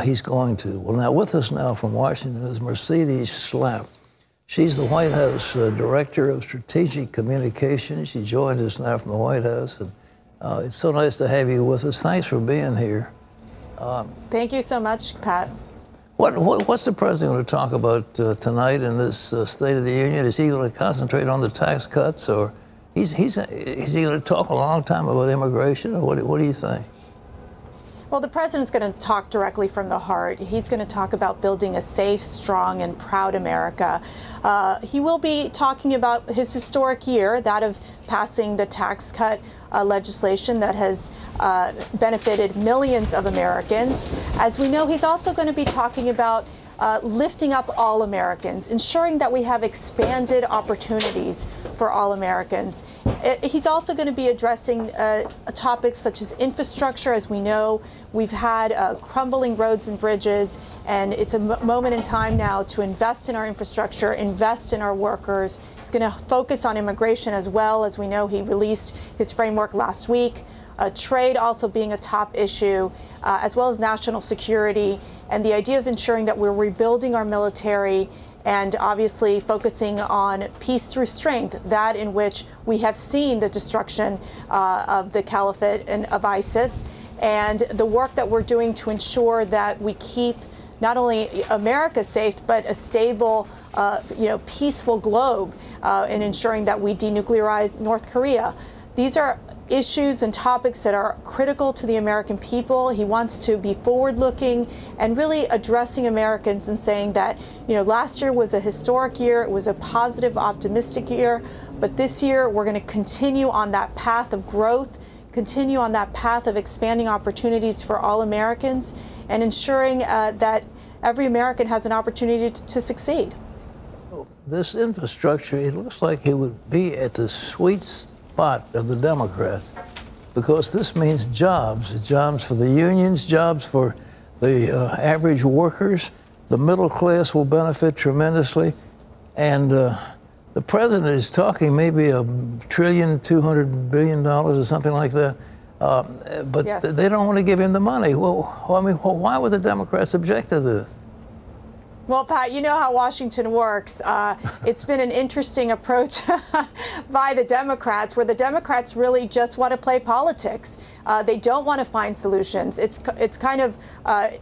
he's going to. Well, now with us now from Washington is Mercedes Schlapp. She's the White House Director of Strategic Communications. She joined us now from the White House. And it's so nice to have you with us. Thanks for being here. Thank you so much, Pat. What's the president going to talk about tonight in this State of the Union? Is he going to concentrate on the tax cuts, or is he going to talk a long time about immigration, or what do you think? Well, the president's going to talk directly from the heart. He's going to talk about building a safe, strong, and proud America. He will be talking about his historic year, that of passing the tax cut legislation that has benefited millions of Americans. As we know, he's also going to be talking about lifting up all Americans, ensuring that we have expanded opportunities for all Americans. He's also going to be addressing topics such as infrastructure. As we know, we've had crumbling roads and bridges, and it's a moment in time now to invest in our infrastructure, invest in our workers. It's going to focus on immigration as well. As we know, he released his framework last week. Trade also being a top issue, as well as national security, and the idea of ensuring that we're rebuilding our military and obviously focusing on peace through strength, that in which we have seen the destruction of the caliphate and of ISIS, and the work that we're doing to ensure that we keep not only America safe, but a stable, peaceful globe in ensuring that we denuclearize North Korea. These are issues and topics that are critical to the American people. He wants to be forward-looking and really addressing Americans and saying that, last year was a historic year. It was a positive, optimistic year. But this year, we're going to continue on that path of growth, continue on that path of expanding opportunities for all Americans, and ensuring that every American has an opportunity to succeed. This infrastructure, it looks like it would be at the sweet spot of the Democrats, because this means jobs for the unions, jobs for the average workers. The middle class will benefit tremendously, and the president is talking maybe $1.2 trillion or something like that, but yes, they don't want to give him the money. Well, why would the Democrats object to this? Well, Pat, you know how Washington works. It's been an interesting approach by the Democrats, where the Democrats really just want to play politics. They don't want to find solutions. It's kind of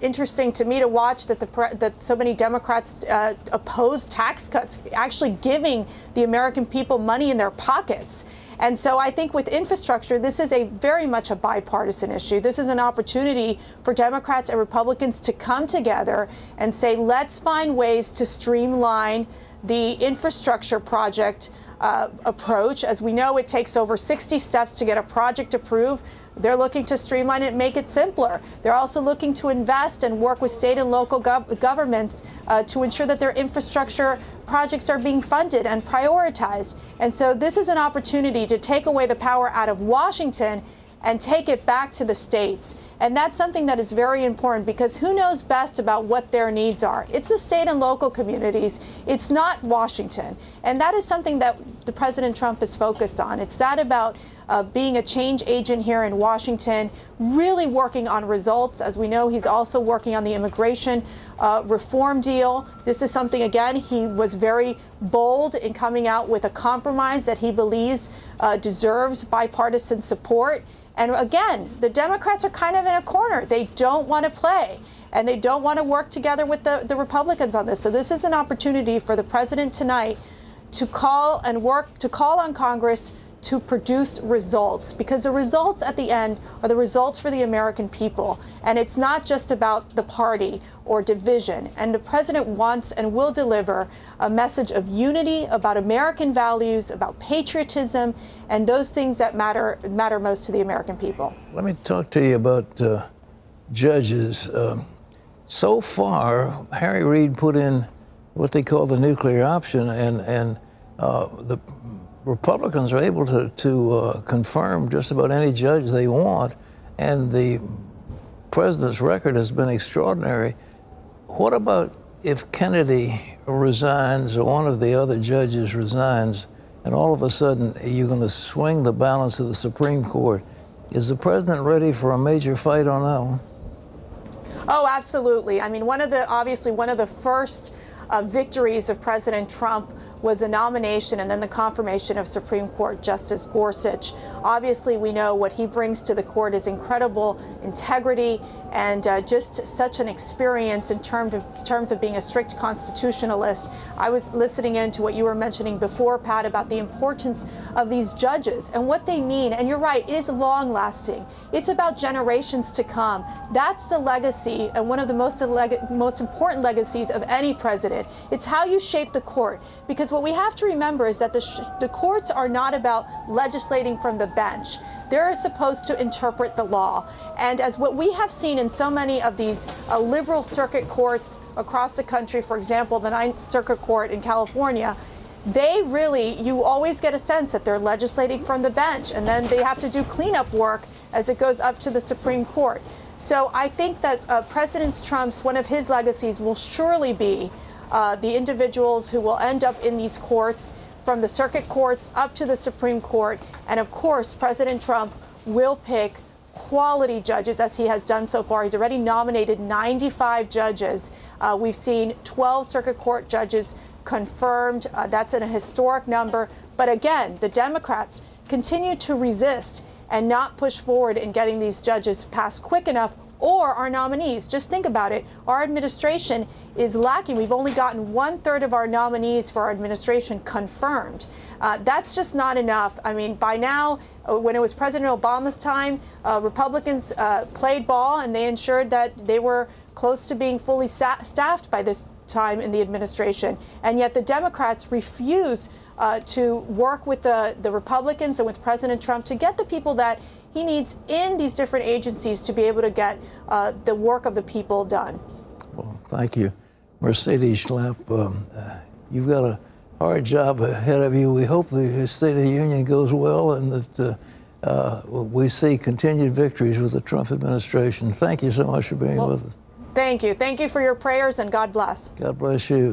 interesting to me to watch that so many Democrats oppose tax cuts, actually giving the American people money in their pockets. And so I think with infrastructure, this is very much a bipartisan issue. This is an opportunity for Democrats and Republicans to come together and say, let's find ways to streamline the infrastructure project approach. As we know, it takes over 60 steps to get a project approved. They're looking to streamline it and make it simpler. They're also looking to invest and work with state and local governments to ensure that their infrastructure projects are being funded and prioritized. And so this is an opportunity to take away the power out of Washington and take it back to the states. And that's something that is very important, because who knows best about what their needs are? It's the state and local communities. It's not Washington. And that is something that the President Trump is focused on. It's that about being a change agent here in Washington, really working on results. As we know, he's also working on the immigration reform deal. This is something, again, he was very bold in coming out with a compromise that he believes deserves bipartisan support. And again, the Democrats are kind of in a corner. They don't want to play, and they don't want to work together with the Republicans on this. So this is an opportunity for the president tonight to call on Congress to produce results, because the results at the end are the results for the American people. And it's not just about the party or division. And the president wants and will deliver a message of unity, about American values, about patriotism, and those things that matter most to the American people. Let me talk to you about judges. So far, Harry Reid put in what they call the nuclear option, and the Republicans are able to confirm just about any judge they want, and the president's record has been extraordinary. What about if Kennedy resigns or one of the other judges resigns, and all of a sudden you're going to swing the balance of the Supreme Court? Is the president ready for a major fight on that one? Oh, absolutely. I mean, obviously one of the first victories of President Trump was a nomination and then the confirmation of Supreme Court Justice Gorsuch. Obviously, we know what he brings to the court is incredible integrity and just such an experience in terms of being a strict constitutionalist. I was listening in to what you were mentioning before, Pat, about the importance of these judges and what they mean. And you're right, it is long lasting. It's about generations to come. That's the legacy and one of the most important legacies of any president. It's how you shape the court, because what we have to remember is that the courts are not about legislating from the bench. They're supposed to interpret the law. And as what we have seen in so many of these liberal circuit courts across the country, for example, the Ninth Circuit Court in California, you always get a sense that they're legislating from the bench, and then they have to do cleanup work as it goes up to the Supreme Court. So I think that President Trump's, one of his legacies will surely be the individuals who will end up in these courts, from the circuit courts up to the Supreme Court. And of course, President Trump will pick quality judges, as he has done so far. He's already nominated 95 judges. We've seen 12 circuit court judges confirmed. That's a historic number. But again, the Democrats continue to resist and not push forward in getting these judges passed quick enough, or our nominees. Just think about it. Our administration is lacking. We've only gotten 1/3 of our nominees for our administration confirmed. That's just not enough. I mean, by now, when it was President Obama's time, Republicans played ball and they ensured that they were close to being fully staffed by this time in the administration. And yet the Democrats refuse to work with the Republicans and with President Trump to get the people that he needs in these different agencies to be able to get the work of the people done. Well, thank you. Mercedes Schlapp, you've got a hard job ahead of you. We hope the State of the Union goes well and that we see continued victories with the Trump administration. Thank you so much for being with us. Thank you. Thank you for your prayers, and God bless. God bless you.